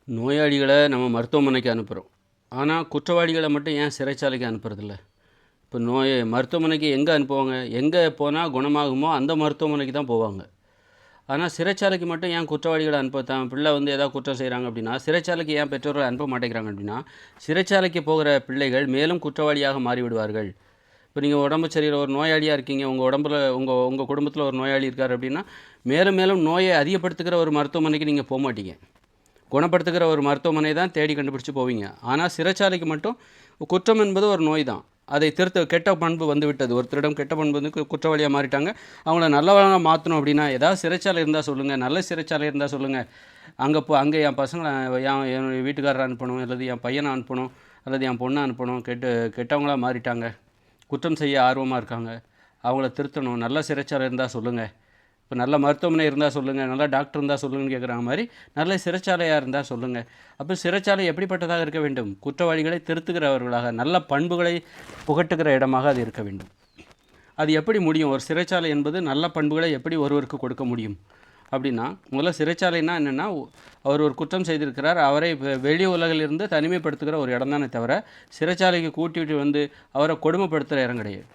நோயாளிகளை நம்ம மருத்துவமனைக்கு அனுப்புகிறோம். ஆனால் குற்றவாளிகளை மட்டும் ஏன் சிறைச்சாலைக்கு அனுப்புறதில்ல? இப்போ மருத்துவமனைக்கு எங்கே அனுப்புவாங்க? எங்கே போனால் குணமாகுமோ அந்த மருத்துவமனைக்கு தான் போவாங்க. ஆனால் சிறைச்சாலைக்கு மட்டும் ஏன் குற்றவாளிகளை தான் பிள்ளை ஏதாவது குற்றம் செய்கிறாங்க அப்படின்னா, சிறைச்சாலைக்கு ஏன் பெற்றோர்கள் அனுப்ப மாட்டேங்கிறாங்க அப்படின்னா, சிறைச்சாலைக்கு போகிற பிள்ளைகள் மேலும் குற்றவாளியாக மாறிவிடுவார்கள். இப்போ நீங்கள் உடம்பு சரியில்லை, ஒரு நோயாளியாக இருக்கீங்க, உங்கள் உடம்புல உங்கள் குடும்பத்தில் ஒரு நோயாளி இருக்கார் அப்படின்னா, மேலும் மேலும் நோயை அதிகப்படுத்துகிற ஒரு மருத்துவமனைக்கு நீங்கள் போக மாட்டீங்க. குணப்படுத்துகிற ஒரு மருத்துவமனை தான் தேடி கண்டுபிடிச்சி போவீங்க. ஆனால் சிறைச்சாலைக்கு மட்டும் குற்றம் என்பது ஒரு நோய் தான். அதை கெட்ட பண்பு வந்து விட்டது. ஒருத்தரிடம் கெட்ட பண்பு வந்து குற்றவாளியாக மாறிட்டாங்க. அவங்கள நல்லவனாக மாற்றணும் அப்படின்னா ஏதாவது சிறைச்சாலை இருந்தால் சொல்லுங்கள், நல்ல சிறைச்சாலை இருந்தால் சொல்லுங்கள். அங்கே என் பசங்களை என் வீட்டுக்காரரை அனுப்பணும், அல்லது என் பையனை அனுப்பணும், அல்லது என் பொண்ணை அனுப்பணும். கெட்டவங்களாக மாறிட்டாங்க, குற்றம் செய்ய ஆர்வமாக இருக்காங்க, அவங்கள திருத்தணும். நல்ல சிறைச்சாலை இருந்தால் சொல்லுங்கள். இப்போ நல்ல மருத்துவமனை இருந்தால் சொல்லுங்கள், நல்ல டாக்டர் இருந்தால் சொல்லுங்கன்னு கேட்குறாங்க மாதிரி நல்ல சிறைச்சாலையாக இருந்தால் சொல்லுங்கள். அப்போ சிறைச்சாலை எப்படிப்பட்டதாக இருக்க வேண்டும்? குற்றவாளிகளை திருத்துகிறவர்களாக, நல்ல பண்புகளை புகட்டுகிற இடமாக அது இருக்க வேண்டும். அது எப்படி முடியும்? ஒரு சிறைச்சாலை என்பது நல்ல பண்புகளை எப்படி ஒருவருக்கு கொடுக்க முடியும் அப்படின்னா, முதல்ல சிறைச்சாலைன்னா என்னென்னா, அவர் ஒரு குற்றம் செய்திருக்கிறார், அவரை வெளி உலகிலிருந்து தனிமைப்படுத்துகிற ஒரு இடம் தானே தவிர, சிறைச்சாலைக்கு கூட்டிகிட்டு அவரை கொடுமைப்படுத்துகிற இடம் கிடையாது.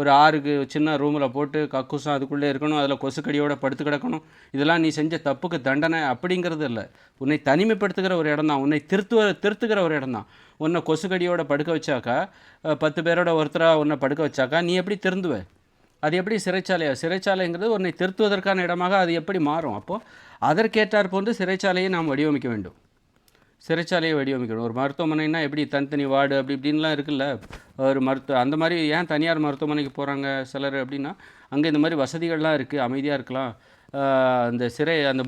ஒரு 6 சின்ன ரூமில் போட்டு கக்கூசம் அதுக்குள்ளே இருக்கணும், அதில் கொசுக்கடியோடு படுத்து கிடக்கணும், இதெல்லாம் நீ செஞ்ச தப்புக்கு தண்டனை அப்படிங்கிறது இல்லை. உன்னை தனிமைப்படுத்துகிற ஒரு இடம் தான், உன்னை திருத்துகிற ஒரு இடம் தான். உன்னை கொசுக்கடியோட படுக்க வச்சாக்கா, 10 பேரோட ஒருத்தராக உன்னை படுக்க வச்சாக்கா நீ எப்படி திருந்துவ? அது எப்படி சிறைச்சாலையா? சிறைச்சாலைங்கிறது உன்னை திருத்துவதற்கான இடமாக அது எப்படி மாறும்? அப்போது அதற்கேற்றார் போன்று சிறைச்சாலையை நாம் வடிவமைக்க வேண்டும். சிறைச்சாலையை வடிவமைக்கணும். ஒரு மருத்துவமனைனா எப்படி தனித்தனி வார்டு அப்படி இப்படின்லாம் இருக்குல்ல, ஒரு அந்த மாதிரி ஏன் தனியார் மருத்துவமனைக்கு போகிறாங்க சிலர் அப்படின்னா, அங்கே இந்த மாதிரி வசதிகள்லாம் இருக்குது, அமைதியாக இருக்கலாம், அந்த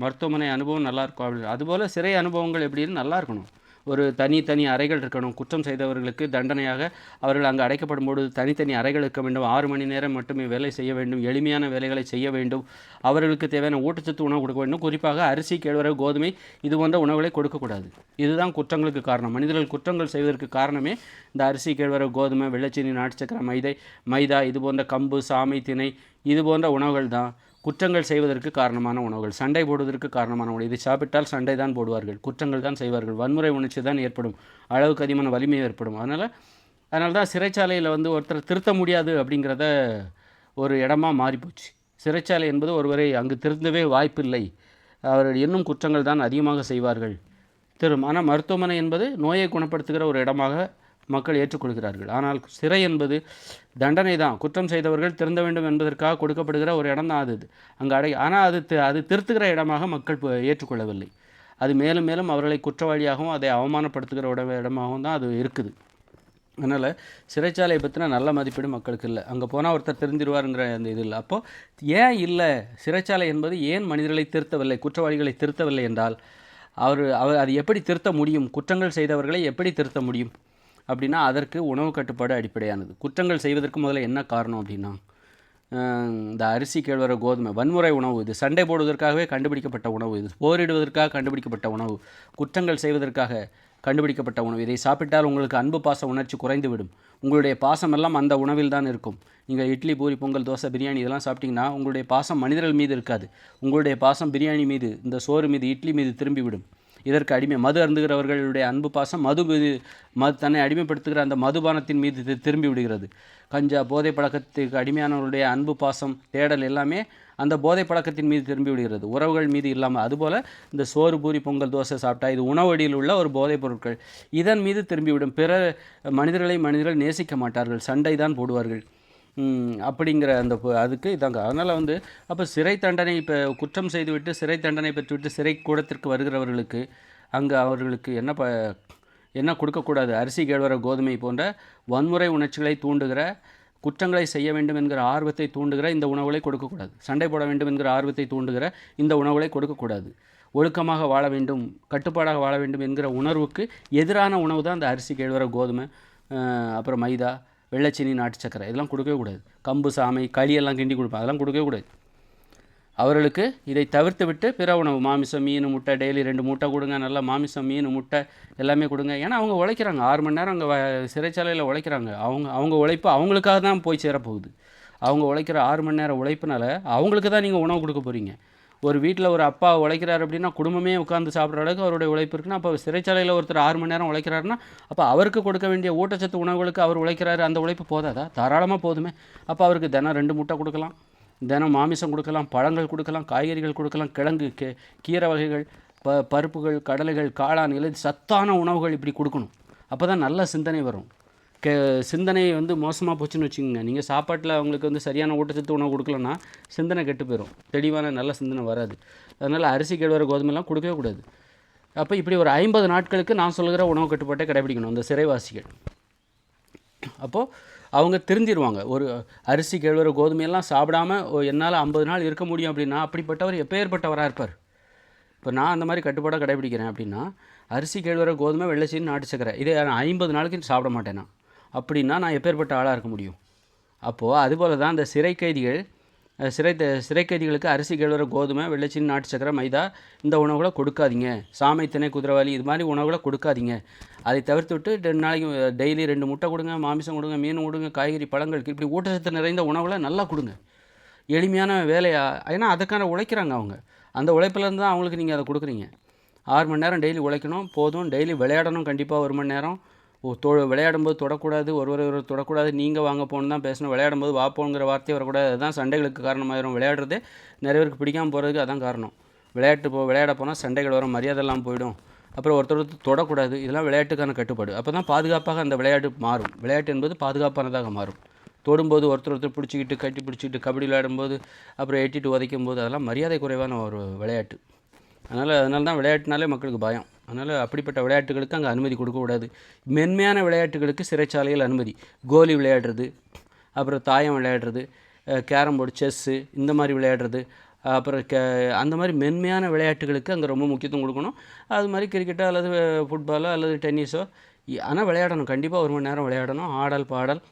மருத்துவமனை அனுபவம் நல்லாயிருக்கும் அப்படி. அதுபோல் சிறை அனுபவங்கள் எப்படின்னு நல்லா இருக்கணும். ஒரு தனி அறைகள் இருக்கணும். குற்றம் செய்தவர்களுக்கு தண்டனையாக அவர்கள் அங்கே அடைக்கப்படும் பொழுது தனித்தனி அறைகள் இருக்க வேண்டும். 6 மணி நேரம் மட்டுமே வேலை செய்ய வேண்டும். எளிமையான வேலைகளை செய்ய வேண்டும். அவர்களுக்கு தேவையான ஊட்டச்சத்து உணவு கொடுக்க வேண்டும். குறிப்பாக அரிசி, கேழ்வரகு, கோதுமை இது போன்ற உணவுகளை கொடுக்கக்கூடாது. இதுதான் குற்றங்களுக்கு காரணம். மனிதர்கள் குற்றங்கள் செய்வதற்கு காரணமே இந்த அரிசி, கேழ்வரகு, கோதுமை, வெள்ளச்சீனி, நாட்டு சக்கரை, மைதா இது போன்ற கம்பு, சாமை, திணை இது போன்ற உணவுகள் தான் குற்றங்கள் செய்வதற்கு காரணமான உணவுகள், சண்டை போடுவதற்கு காரணமான உணவு. இதை சாப்பிட்டால் சண்டை தான் போடுவார்கள், குற்றங்கள் தான் செய்வார்கள், வன்முறை உணர்ச்சி தான் ஏற்படும், அளவுக்கு அதிகமான வலிமை ஏற்படும். அதனால தான் சிறைச்சாலையில் ஒருத்தர் திருத்த முடியாது அப்படிங்கிறத ஒரு இடமா மாறிப்போச்சு. சிறைச்சாலை என்பது ஒருவரை அங்கு திருந்தவே வாய்ப்பில்லை, அவர்கள் இன்னும் குற்றங்கள் தான் அதிகமாக செய்வார்கள். ஆனால் மருத்துவமனை என்பது நோயை குணப்படுத்துகிற ஒரு இடமாக மக்கள் ஏற்றுக்கொள்கிறார்கள். ஆனால் சிறை என்பது தண்டனை தான். குற்றம் செய்தவர்கள் திருந்த வேண்டும் என்பதற்காக கொடுக்கப்படுகிற ஒரு இடம் தான் அது. அங்கே ஆனால் அது திருத்துகிற இடமாக மக்கள் ஏற்றுக்கொள்ளவில்லை. அது மேலும் மேலும் அவர்களை குற்றவாளியாகவும் அதை அவமானப்படுத்துகிற இடமாகவும் தான் அது இருக்குது. அதனால் சிறைச்சாலையை பற்றின நல்ல மதிப்பீடு மக்களுக்கு இல்லை. அங்கே போனால் ஒருத்தர் திருந்திடுவாருங்கிற அந்த இது இல்லை. அப்போது ஏன் இல்லை? சிறைச்சாலை என்பது ஏன் மனிதர்களை திருத்தவில்லை, குற்றவாளிகளை திருத்தவில்லை என்றால் அவர் அது எப்படி திருத்த முடியும்? குற்றங்கள் செய்தவர்களை எப்படி திருத்த முடியும் அப்படின்னா, அதற்கு உணவு கட்டுப்பாடு அடிப்படையானது. குற்றங்கள் செய்வதற்கு முதல்ல என்ன காரணம் அப்படின்னா, இந்த அரிசி, கேழ்வரகு, கோதுமை வன்முறை உணவு. இது சண்டை போடுவதற்காகவே கண்டுபிடிக்கப்பட்ட உணவு. இது போரிடுவதற்காக கண்டுபிடிக்கப்பட்ட உணவு, குற்றங்கள் செய்வதற்காக கண்டுபிடிக்கப்பட்ட உணவு. இதை சாப்பிட்டால் உங்களுக்கு அன்பு பாச உணர்ச்சி குறைந்துவிடும். உங்களுடைய பாசமெல்லாம் அந்த உணவில் தான் இருக்கும். நீங்கள் இட்லி, பூரி, பொங்கல், தோசை, பிரியாணி இதெல்லாம் சாப்பிட்டிங்கன்னா உங்களுடைய பாசம் மனிதர்கள் மீது இருக்காது. உங்களுடைய பாசம் பிரியாணி மீது, இந்த சோறு மீது, இட்லி மீது திரும்பிவிடும். இதற்கு அடிமை மது அருந்துகிறவர்களுடைய அன்பு பாசம் தன்னை அடிமைப்படுத்துகிற அந்த மதுபானத்தின் மீது திரும்பி விடுகிறது. கஞ்சா, போதை பழக்கத்துக்கு அடிமையானவர்களுடைய அன்பு பாசம், தேடல் எல்லாமே அந்த போதை பழக்கத்தின் மீது திரும்பி விடுகிறது, உறவுகள் மீது இல்லாமல். அதுபோல் இந்த சோறு, பூரி, பொங்கல், தோசை சாப்பிட்டா இது உணவடியில் உள்ள ஒரு போதைப் பொருட்கள், இதன் மீது திரும்பிவிடும். மனிதர்கள் நேசிக்க மாட்டார்கள், சண்டை தான் போடுவார்கள். அப்படிங்கிற அதுக்கு இதாங்க. அதனால் அப்போ சிறை தண்டனை, இப்போ குற்றம் செய்துவிட்டு சிறை தண்டனை பெற்றுவிட்டு சிறை கூடத்திற்கு வருகிறவர்களுக்கு அங்கே அவர்களுக்கு என்ன கொடுக்கக்கூடாது? அரிசி, கேழ்வரகு, கோதுமை போன்ற வன்முறை உணர்ச்சிகளை தூண்டுகிற, குற்றங்களை செய்ய வேண்டும் என்கிற ஆர்வத்தை தூண்டுகிற இந்த உணவுகளை கொடுக்கக்கூடாது. சண்டை போட வேண்டும் என்கிற ஆர்வத்தை தூண்டுகிற இந்த உணவுகளை கொடுக்கக்கூடாது. ஒழுக்கமாக வாழ வேண்டும், கட்டுப்பாடாக வாழ வேண்டும் என்கிற உணர்வுக்கு எதிரான உணவு தான் இந்த அரிசி, கேழ்வரகு, கோதுமை, அப்புறம் மைதா, வெள்ளச்சீனி, நாட்டு சக்கரை இதெல்லாம் கொடுக்கவே கூடாது. கம்பு, சாமை, களியெல்லாம் கிண்டி கொடுப்பேன், அதெல்லாம் கொடுக்கவே கூடாது. அவர்களுக்கு இதை தவிர்த்து விட்டு பிற உணவு, மாமிசம், மீன், முட்டை, டெய்லி 2 முட்டை கொடுங்க, நல்லா மாமிசம், மீன், முட்டை எல்லாமே கொடுங்க. ஏன்னா அவங்க உழைக்கிறாங்க, 6 மணி நேரம் அங்கே சிறைச்சாலையில் உழைக்கிறாங்க. அவங்க உழைப்பு அவங்களுக்காக தான் போய் சேரப்போகுது. அவங்க உழைக்கிற 6 மணி நேரம் உழைப்புனால அவங்களுக்கு தான் நீங்கள் உணவு கொடுக்க போகிறீங்க. ஒரு வீட்டில் ஒரு அப்பா உழைக்கிறார் அப்படின்னா குடும்பமே உட்காந்து சாப்பிட்ற அளவுக்கு அவருடைய உழைப்பு இருக்குன்னா, அப்போ சிறைச்சாலையில் ஒருத்தர் 6 மணி நேரம் உழைக்கிறாருன்னா, அப்போ அவருக்கு கொடுக்க வேண்டிய ஊட்டச்சத்து உணவுகளுக்கு அவர் உழைக்கிறாரு, அந்த உழைப்பு போதாதா? தாராளமாக போதுமே. அப்போ அவருக்கு தினம் 2 முட்டை கொடுக்கலாம், தினம் மாமிசம் கொடுக்கலாம், பழங்கள் கொடுக்கலாம், காய்கறிகள் கொடுக்கலாம், கிழங்கு கீரை வகைகள், பருப்புகள், கடலைகள், காளான், சத்தான உணவுகள் இப்படி கொடுக்கணும். அப்போ தான் நல்ல சிந்தனை வரும். சிந்தனை வந்து மோசமாக போச்சுன்னு வச்சுக்கோங்க, நீங்கள் சாப்பாட்டில் அவங்களுக்கு வந்து சரியான ஊட்டச்சத்து உணவு கொடுக்கலன்னா சிந்தனை கெட்டு போயிடும், தெளிவான நல்ல சிந்தனை வராது. அதனால் அரிசி கேழ்வரகு கோதுமைலாம் கொடுக்கவே கூடாது. அப்போ இப்படி ஒரு 50 நாட்களுக்கு நான் சொல்கிற உணவு கட்டுப்பாட்டை கடைபிடிக்கணும் இந்த சிறைவாசிகள். அப்போது அவங்க தெரிஞ்சிருவாங்க, ஒரு அரிசி கேழ்வரகு கோதுமையெல்லாம் சாப்பிடாம என்னால் 50 நாள் இருக்க முடியும் அப்படின்னா அப்படிப்பட்டவர் எப்பேற்பட்டவராக இருப்பார். இப்போ நான் அந்த மாதிரி கட்டுப்பாடாக கடைபிடிக்கிறேன் அப்படின்னா, அரிசி கேழ்வரகு கோதுமை வெள்ளைச்சீனி நாட்டு சக்கரை இதை நான் 50 நாளைக்கு சாப்பிட மாட்டேன்னா அப்படின்னா நான் எப்பேற்பட்ட ஆளாக இருக்க முடியும். அப்போது அதுபோல் தான் இந்த சிறை கைதிகளுக்கு அரிசி கேழ்வரகு கோதுமை வெள்ளைச்சீனி நாட்டு சக்கரை மைதா இந்த உணவுகளை கொடுக்காதீங்க. சாமை திணை குதிரைவாலி இது மாதிரி உணவுகளை கொடுக்காதீங்க. அதை தவிர்த்து விட்டு 2 நாளைக்கு டெய்லி 2 முட்டை கொடுங்க, மாமிசம் கொடுங்க, மீன் கொடுங்க, காய்கறி பழங்கள் இப்படி ஊட்டச்சத்து நிறைந்த உணவுகளை நல்லா கொடுங்க. எளிமையான வேலையா, ஏன்னா அதுக்கான உழைக்கிறாங்க அவங்க, அந்த உழைப்பிலேருந்து தான் அவங்களுக்கு நீங்கள் அதை கொடுக்குறீங்க. 6 மணி நேரம் டெய்லி உழைக்கணும் போதும். டெய்லி விளையாடணும் கண்டிப்பாக 1 மணி நேரம். விளையாடும்போது தொடக்கூடாது, ஒருவர் தொடக்கூடாது, நீங்கள் வாங்க போகணும் தான் பேசணும். விளையாடும்போது வா போங்கிற வார்த்தையே வரக்கூடாது. அதுதான் சண்டைகளுக்கு காரணமாயிரும். விளையாடுறதே நிறைய பேருக்கு பிடிக்காமல் போகிறதுக்கு அதான் காரணம். விளையாட போனால் சண்டைகள் வரும், மரியாதைலாம் போயிடும். அப்புறம் ஒருத்தர் தொடக்கூடாது. இதெல்லாம் விளையாட்டுக்கான கட்டுப்பாடு. அப்போ தான் பாதுகாப்பாக அந்த விளையாட்டு மாறும். விளையாட்டு என்பது பாதுகாப்பானதாக மாறும். தொடும்போது ஒருத்தர் பிடிச்சிக்கிட்டு கட்டி பிடிச்சிக்கிட்டு கபடி விளையாடும்போது அப்புறம் எட்டிட்டு உதைக்கும் போது அதெல்லாம் மரியாதை குறைவான ஒரு விளையாட்டு. அதனால தான் விளையாட்டுனாலே மக்களுக்கு பயம். அதனால் அப்படிப்பட்ட விளையாட்டுகளுக்கு அங்கே அனுமதி கொடுக்கக்கூடாது. மென்மையான விளையாட்டுகளுக்கு சிறைச்சாலையில் அனுமதி. கோலி விளையாடுறது, அப்புறம் தாயம் விளையாடுறது, கேரம் போர்டு, செஸ்ஸு இந்த மாதிரி விளையாடுறது, அப்புறம் அந்த மாதிரி மென்மையான விளையாட்டுகளுக்கு அங்கே ரொம்ப முக்கியத்துவம் கொடுக்கணும். அது மாதிரி கிரிக்கெட்டோ அல்லது ஃபுட்பாலோ அல்லது டென்னிஸோ ஆனால் விளையாடணும். கண்டிப்பாக 1 மணி நேரம் விளையாடணும். ஆடல் பாடல்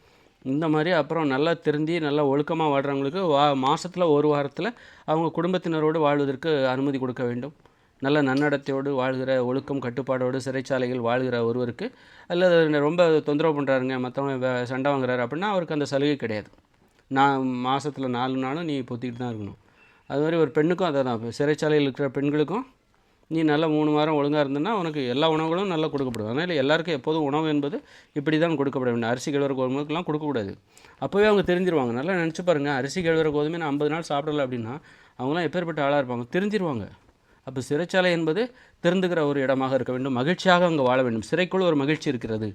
இந்த மாதிரி. அப்புறம் நல்லா திருந்தி நல்லா ஒழுக்கமாக வாழ்கிறவங்களுக்கு மாதத்தில் 1 வாரத்தில் அவங்க குடும்பத்தினரோடு வாழ்வதற்கு அனுமதி கொடுக்க வேண்டும். நல்ல நன்னடத்தையோடு வாழ்கிற, ஒழுக்கம் கட்டுப்பாடோடு சிறைச்சாலைகள் வாழ்கிற ஒருவருக்கு, அல்லது ரொம்ப தொந்தரவு பண்ணுறாருங்க, மற்றவங்க சண்டை வாங்குறாரு அப்படின்னா அவருக்கு அந்த சலுகை கிடையாது. நான் மாதத்தில் 4 நாளும் நீ பொத்திக்கிட்டு தான் இருக்கணும். அது மாதிரி ஒரு பெண்ணுக்கும் அதை தான், சிறைச்சாலையில் இருக்கிற பெண்களுக்கும் நீ நல்லா 3 வாரம் ஒழுங்காக இருந்ததுன்னா உனக்கு எல்லா உணவுகளும் நல்லா கொடுக்கப்படும். அதனால் எல்லாருக்கும் எப்போதும் உணவு என்பது இப்படி தான் கொடுக்கப்பட வேண்டும். அரிசி கேழ்வரகு கோதுமைக்கெலாம் கொடுக்கக்கூடாது. அப்போவே அவங்க தெரிஞ்சிருவாங்க. நல்லா நினச்சி பாருங்கள், அரிசி கேழ்வரகு கோதுமை நான் 50 நாள் சாப்பிடலை அப்படின்னா அவங்களாம் எப்பேற்பட்ட ஆளாக இருப்பாங்க, தெரிஞ்சிருவாங்க. அப்போ சிறைச்சாலை என்பது திருந்துகிற ஒரு இடமாக இருக்க வேண்டும். மகிழ்ச்சியாக அங்கே வாழ வேண்டும். சிறைக்குள் ஒரு மகிழ்ச்சி இருக்கிறது.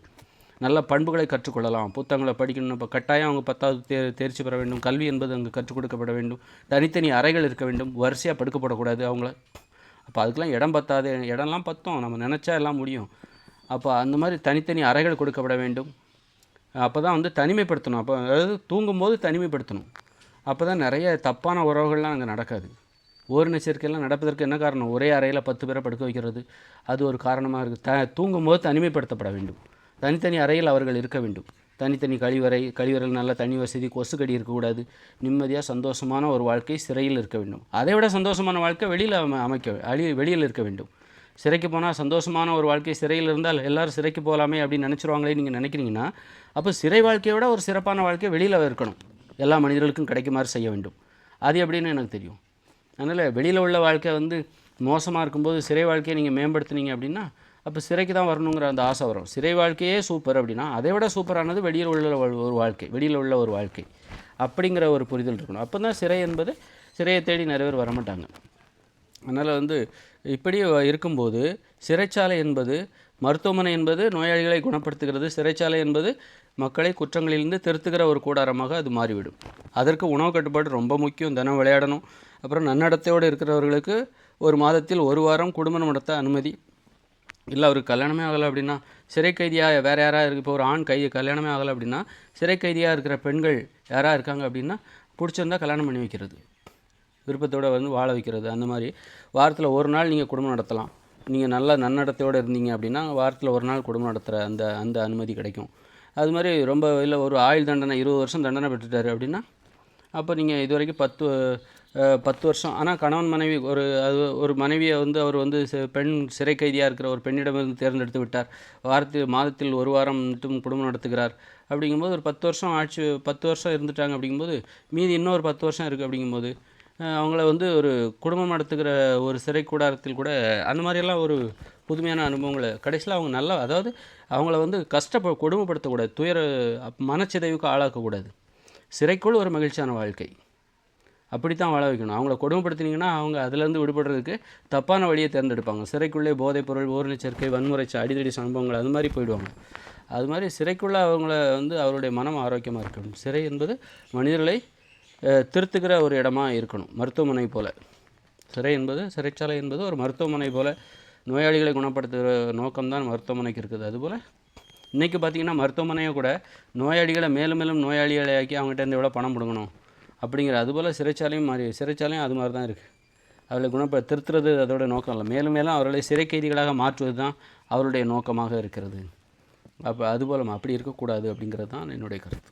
நல்ல பண்புகளை கற்றுக்கொள்ளலாம். புத்தகங்களை படிக்கணும். இப்போ கட்டாயம் அவங்க 10வது தேர்ச்சி பெற வேண்டும். கல்வி என்பது அங்கே கற்றுக் கொடுக்கப்பட வேண்டும். தனித்தனி அறைகள் இருக்க வேண்டும். வரிசையாக படுக்கப்படக்கூடாது அவங்கள. அப்போ அதுக்கெலாம் இடம் பத்தாது. இடம்லாம் பத்தும், நம்ம நினச்சா எல்லாம் முடியும். அப்போ அந்த மாதிரி தனித்தனி அறைகள் கொடுக்கப்பட வேண்டும். அப்போ தான் வந்து தனிமைப்படுத்தணும். அப்போ அதாவது தூங்கும்போது தனிமைப்படுத்தணும். அப்போ தான் நிறைய தப்பான உறவுகள்லாம் அங்கே நடக்காது. ஓரின சேர்க்கையெல்லாம் நடப்பதற்கு என்ன காரணம்? ஒரே அறையில் 10 பேரை படுக்க வைக்கிறது, அது ஒரு காரணமாக இருக்குது. தூங்கும்போது தனிமைப்படுத்தப்பட வேண்டும். தனித்தனி அறையில் அவர்கள் இருக்க வேண்டும். தனித்தனி கழிவறையில் நல்ல தனி வசதி, கொசுக்கடி இருக்கக்கூடாது. நிம்மதியாக சந்தோஷமான ஒரு வாழ்க்கை சிறையில் இருக்க வேண்டும். அதை விட சந்தோஷமான வாழ்க்கை வெளியில் இருக்க வேண்டும். சிறைக்கு போனால் சந்தோஷமான ஒரு வாழ்க்கை சிறையில் இருந்தால் எல்லோரும் சிறைக்கு போகலாமே அப்படின்னு நினச்சிருவாங்களே நீங்கள் நினைக்கிறீங்கன்னா, அப்போ சிறை வாழ்க்கையை விட ஒரு சிறப்பான வாழ்க்கை வெளியில் இருக்கணும். எல்லா மனிதர்களுக்கும் கிடைக்குமாறு செய்ய வேண்டும். அது எப்படின்னு எனக்கு தெரியும். அதனால் வெளியில் உள்ள வாழ்க்கை வந்து மோசமாக இருக்கும்போது சிறை வாழ்க்கையை நீங்கள் மேம்படுத்துனீங்க அப்படின்னா அப்போ சிறைக்கு தான் வரணுங்கிற அந்த ஆசை வரும். சிறை வாழ்க்கையே சூப்பர் அப்படின்னா அதை விட சூப்பரானது வெளியில் உள்ள ஒரு வாழ்க்கை அப்படிங்கிற ஒரு புரிதல் இருக்கணும். அப்போ தான் சிறை என்பது, சிறையை தேடி நிறைய பேர் வரமாட்டாங்க. அதனால் வந்து இப்படி இருக்கும்போது சிறைச்சாலை என்பது, மருத்துவமனை என்பது நோயாளிகளை குணப்படுத்துகிறது. சிறைச்சாலை என்பது மக்களை குற்றங்களிலிருந்து திருத்துகிற ஒரு கூடாரமாக அது மாறிவிடும். அதற்கு உணவு கட்டுப்பாடு ரொம்ப முக்கியம். தினம் விளையாடணும். அப்புறம் நன்னடத்தையோடு இருக்கிறவர்களுக்கு 1 மாதத்தில் 1 வாரம் குடும்பம் நடத்த அனுமதி. இல்லை அவருக்கு கல்யாணமே ஆகலை அப்படின்னா, சிறை கைதியாக வேறு யாராக இருக்குது, இப்போ ஒரு ஆண் கல்யாணமே ஆகலை அப்படின்னா சிறை கைதியாக இருக்கிற பெண்கள் யாராக இருக்காங்க அப்படின்னா பிடிச்சிருந்தால் கல்யாணம் பண்ணி வைக்கிறது, விருப்பத்தோடு வந்து வாழ வைக்கிறது. அந்த மாதிரி வாரத்தில் 1 நாள் நீங்கள் குடும்பம் நடத்தலாம். நீங்கள் நல்லா நன்னடத்தையோடு இருந்தீங்க அப்படின்னா வாரத்தில் 1 நாள் குடும்பம் நடத்துகிற அந்த அனுமதி கிடைக்கும். அது மாதிரி ரொம்ப இல்லை ஒரு ஆயுள் தண்டனை 20 வருஷம் தண்டனை பெற்றுட்டார் அப்படின்னா அப்போ நீங்கள் இது வரைக்கும் 10 வருஷம். ஆனால் கணவன் மனைவி ஒரு மனைவியை வந்து அவர் வந்து பெண் சிறை கைதியாக இருக்கிற ஒரு பெண்ணிடமிருந்து தேர்ந்தெடுத்து விட்டார். மாதத்தில் 1 வாரம் மட்டும் குடும்பம் நடத்துகிறார். அப்படிங்கும்போது ஒரு 10 வருஷம் 10 வருஷம் இருந்துட்டாங்க. அப்படிங்கும்போது மீதி இன்னொரு 10 வருஷம் இருக்குது. அப்படிங்கும்போது அவங்கள வந்து ஒரு குடும்பம் நடத்துகிற ஒரு சிறை கூடாரத்தில் கூட அந்த மாதிரியெல்லாம் ஒரு புதுமையான அனுபவங்களை கடைசியில் அவங்க நல்லா, அதாவது அவங்கள வந்து கொடுமைப்படுத்தக்கூடாது, மனச்சிதைவுக்கு ஆளாக்கக்கூடாது. சிறைக்குள் ஒரு மகிழ்ச்சியான வாழ்க்கை அப்படித்தான் வாழ வைக்கணும். அவங்கள கொடுமைப்படுத்தினீங்கன்னா அவங்க அதுலேருந்து விடுபடுறதுக்கு தப்பான வழியை தேர்ந்தெடுப்பாங்க. சிறைக்குள்ளே போதைப்பொருள், ஓரின சேர்க்கை, வன்முறை, அடிதடி சம்பவங்கள் அது மாதிரி போயிடுவாங்க. அது மாதிரி சிறைக்குள்ளே அவங்கள வந்து அவருடைய மனம் ஆரோக்கியமாக இருக்கணும். சிறை என்பது மனிதர்களை திருத்துகிற ஒரு இடமா இருக்கணும், மருத்துவமனை போல். சிறைச்சாலை என்பது ஒரு மருத்துவமனை போல் நோயாளிகளை குணப்படுத்துகிற நோக்கம்தான் மருத்துவமனைக்கு இருக்குது. அதுபோல் இன்றைக்கி பார்த்திங்கன்னா மருத்துவமனையை கூட நோயாளிகளை மேலும் மேலும் நோயாளிகளாக்கி அவங்ககிட்ட இருந்து எவ்வளோ பணம் பிடுங்கணும் அப்படிங்கிற, அதுபோல் சிறைச்சாலையும் அது மாதிரி தான் இருக்குது. அவர்களை திருத்துறது அதோட நோக்கம் இல்லை, மேலும் மேலும் அவர்களை சிறை கைதிகளாக மாற்றுவது தான் அவருடைய நோக்கமாக இருக்கிறது. அப்போ அதுபோல் அப்படி இருக்கக்கூடாது அப்படிங்கிறது தான் என்னுடைய கருத்து.